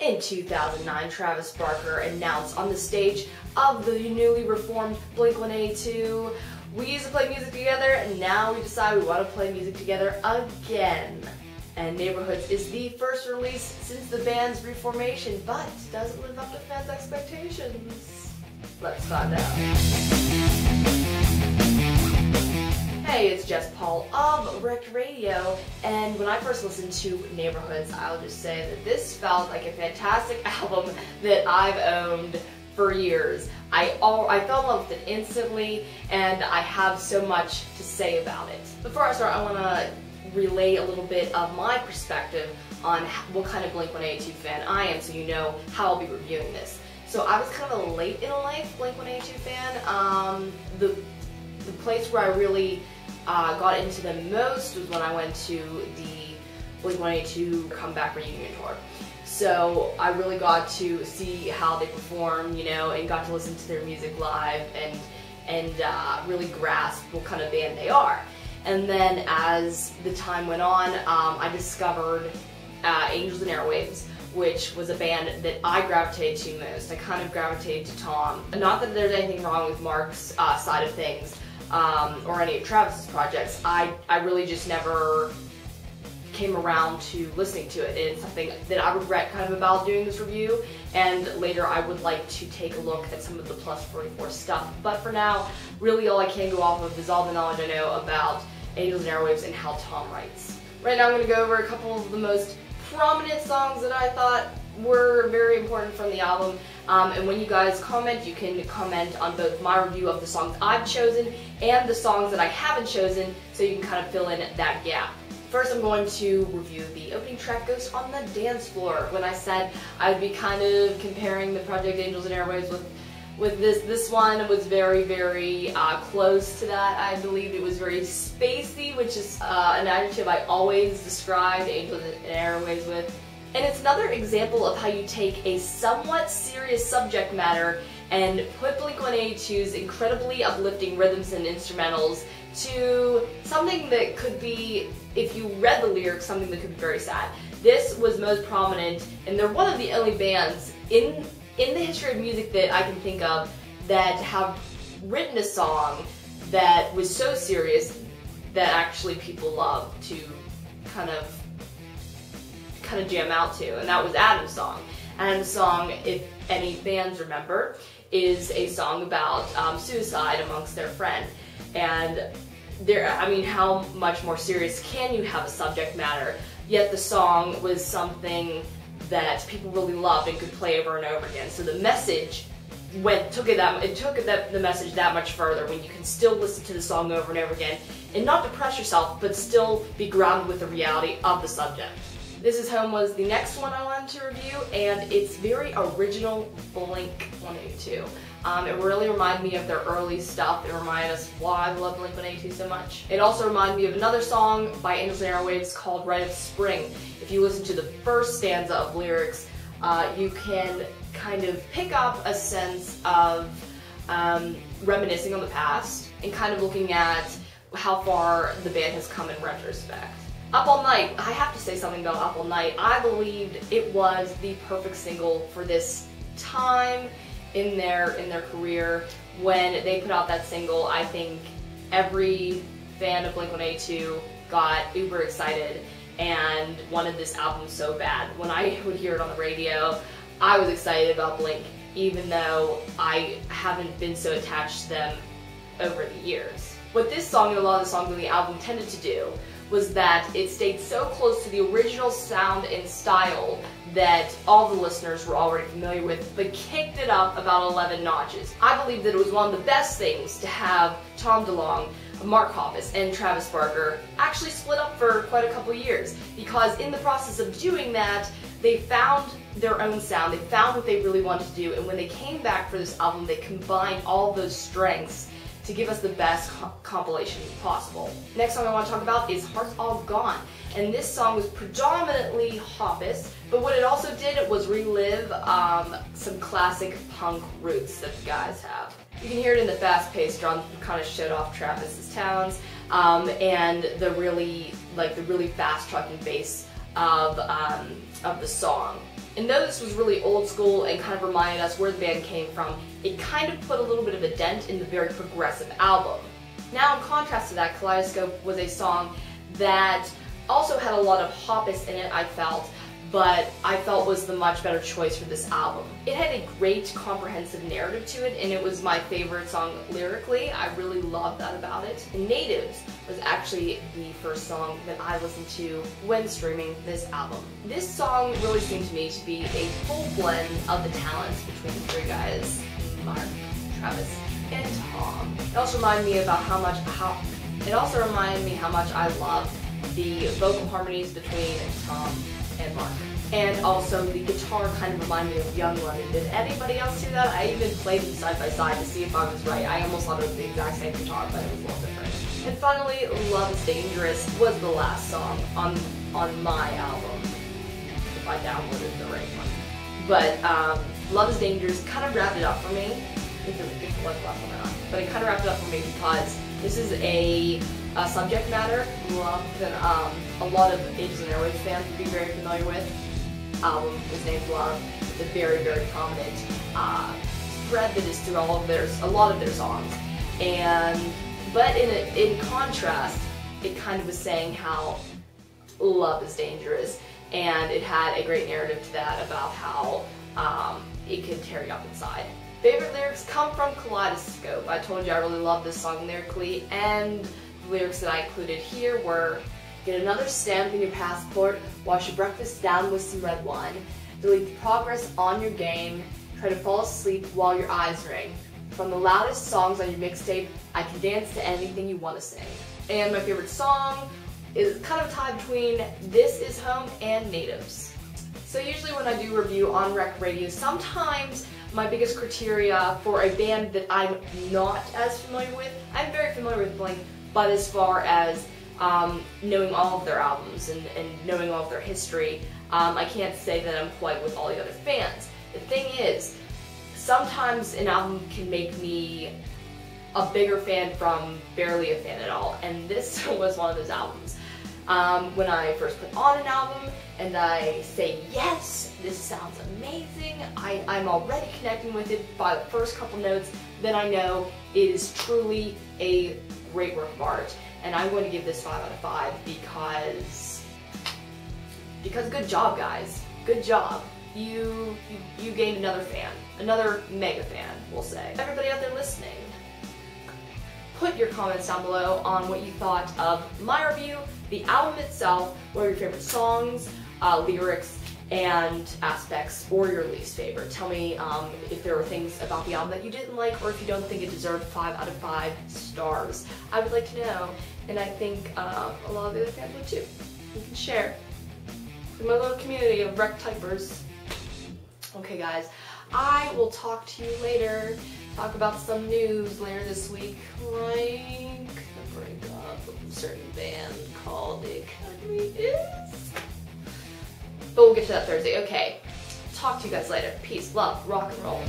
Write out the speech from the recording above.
In 2009, Travis Barker announced on the stage of the newly reformed Blink-182, we used to play music together, and now we decide we want to play music together again. And Neighborhoods is the first release since the band's reformation, but does it live up to fans' expectations? Let's find out. Hey, it's Jess Paul of WreckedRadio, and when I first listened to Neighborhoods, I'll just say that this felt like a fantastic album that I've owned for years. I fell in love with it instantly, and I have so much to say about it. Before I start, I want to relay a little bit of my perspective on what kind of Blink-182 fan I am, so you know how I'll be reviewing this. So I was kind of a late in life Blink-182 fan. The place where I really got into them most was when I went to the Blink-182 comeback reunion tour. So I really got to see how they perform, you know, and got to listen to their music live and really grasp what kind of band they are. And then as the time went on, I discovered Angels and Airwaves, which was a band that I gravitated to most. I kind of gravitated to Tom. Not that there's anything wrong with Mark's side of things, or any of Travis's projects. I really just never came around to listening to it, and it's something that I regret kind of about doing this review, and later I would like to take a look at some of the Plus 44 stuff. But for now, really all I can go off of is all the knowledge I know about Angels and Airwaves and how Tom writes. Right now I'm going to go over a couple of the most prominent songs that I thought were very important from the album, and when you guys comment, you can comment on both my review of the songs I've chosen and the songs that I haven't chosen, so you can kind of fill in that gap. First, I'm going to review the opening track, Ghost on the Dance Floor. When I said I'd be kind of comparing the project Angels and Airwaves with this one was very, very close to that. I believed it was very spacey, which is an adjective I always described Angels and Airwaves with. And it's another example of how you take a somewhat serious subject matter and put Blink-182's incredibly uplifting rhythms and instrumentals to something that could be, if you read the lyrics, something that could be very sad. This was most prominent, and they're one of the only bands in the history of music that I can think of that have written a song that was so serious that actually people love to kind of jam out to, and that was Adam's song. Adam's song, if any bands remember, is a song about suicide amongst their friend. And I mean, how much more serious can you have a subject matter? Yet the song was something that people really loved and could play over and over again. So the message took the message that much further, when you can still listen to the song over and over again and not depress yourself, but still be grounded with the reality of the subject. This Is Home was the next one I wanted to review, and it's very original Blink-182. It really reminded me of their early stuff. It reminded us why I love Blink-182 so much. It also reminded me of another song by Angels and Airwaves called Rite of Spring. If you listen to the first stanza of lyrics, you can kind of pick up a sense of reminiscing on the past and kind of looking at how far the band has come in retrospect. Up All Night, I have to say something about Up All Night. I believed it was the perfect single for this time in their career. When they put out that single, I think every fan of Blink-182 got uber excited and wanted this album so bad. When I would hear it on the radio, I was excited about Blink, even though I haven't been so attached to them over the years. What this song and a lot of the songs on the album tended to do was that it stayed so close to the original sound and style that all the listeners were already familiar with, but kicked it up about 11 notches. I believe that it was one of the best things to have Tom DeLonge, Mark Hoppus, and Travis Barker actually split up for quite a couple years, because in the process of doing that, they found their own sound, they found what they really wanted to do, and when they came back for this album, they combined all those strengths to give us the best compilation possible. Next song I want to talk about is Hearts All Gone, and this song was predominantly Hoppus, but what it also did was relive some classic punk roots that the guys have. You can hear it in the fast-paced drums, kind of showed off Travis's talents, and the really fast trucking bass of the song. And though this was really old school and kind of reminded us where the band came from, it kind of put a little bit of a dent in the very progressive album. Now, in contrast to that, Kaleidoscope was a song that also had a lot of hoppus in it, I felt, but I felt was the much better choice for this album. It had a great comprehensive narrative to it, and it was my favorite song lyrically. I really loved that about it. And Natives was actually the first song that I listened to when streaming this album. This song really seemed to me to be a full blend of the talents between the three guys, Mark, Travis, and Tom. It also reminded me about how much I loved the vocal harmonies between Tom and Mark. And also the guitar kind of reminded me of Young London. Did anybody else do that? I even played them side by side to see if I was right. I almost thought it was the exact same guitar, but it was a little different. And finally, Love is Dangerous was the last song on my album, if I downloaded the right one. But Love is Dangerous kind of wrapped it up for me, if it was the last one or not. But it kind of wrapped it up for me because this is a subject matter love that a lot of Ages and Airwaves fans would be very familiar with. Album is named Love. It's a very, very prominent thread that is through a lot of their songs. But in contrast, it kind of was saying how love is dangerous, and it had a great narrative to that about how it can tear you up inside. Favorite lyrics come from Kaleidoscope. I told you I really love this song lyrically, and the lyrics that I included here were: get another stamp in your passport, wash your breakfast down with some red wine, delete the progress on your game, try to fall asleep while your eyes ring. From the loudest songs on your mixtape, I can dance to anything you want to sing. And my favorite song is kind of tied between This Is Home and Natives. So usually when I do review on WreckedRadio, sometimes my biggest criteria for a band that I'm not as familiar with, I'm very familiar with Blink, but as far as knowing all of their albums and knowing all of their history, I can't say that I'm quite with all the other fans. The thing is, sometimes an album can make me a bigger fan from barely a fan at all, and this was one of those albums. When I first put on an album and I say, yes, this sounds amazing, I'm already connecting with it by the first couple notes, then I know it is truly a great work of art. And I'm going to give this 5 out of 5 because good job, guys. Good job. You gained another fan, another mega fan, we'll say. Everybody out there listening, put your comments down below on what you thought of my review, the album itself, what are your favorite songs, lyrics, and aspects, or your least favorite. Tell me if there were things about the album that you didn't like, or if you don't think it deserved 5 out of 5 stars. I would like to know, and I think a lot of the other fans would too. You can share with my little community of wreck typers. Okay guys, I will talk to you later. Talk about some news later this week, like the breakup of a certain band called the Kaleidoscope. But we'll get to that Thursday. Okay, talk to you guys later. Peace, love, rock and roll.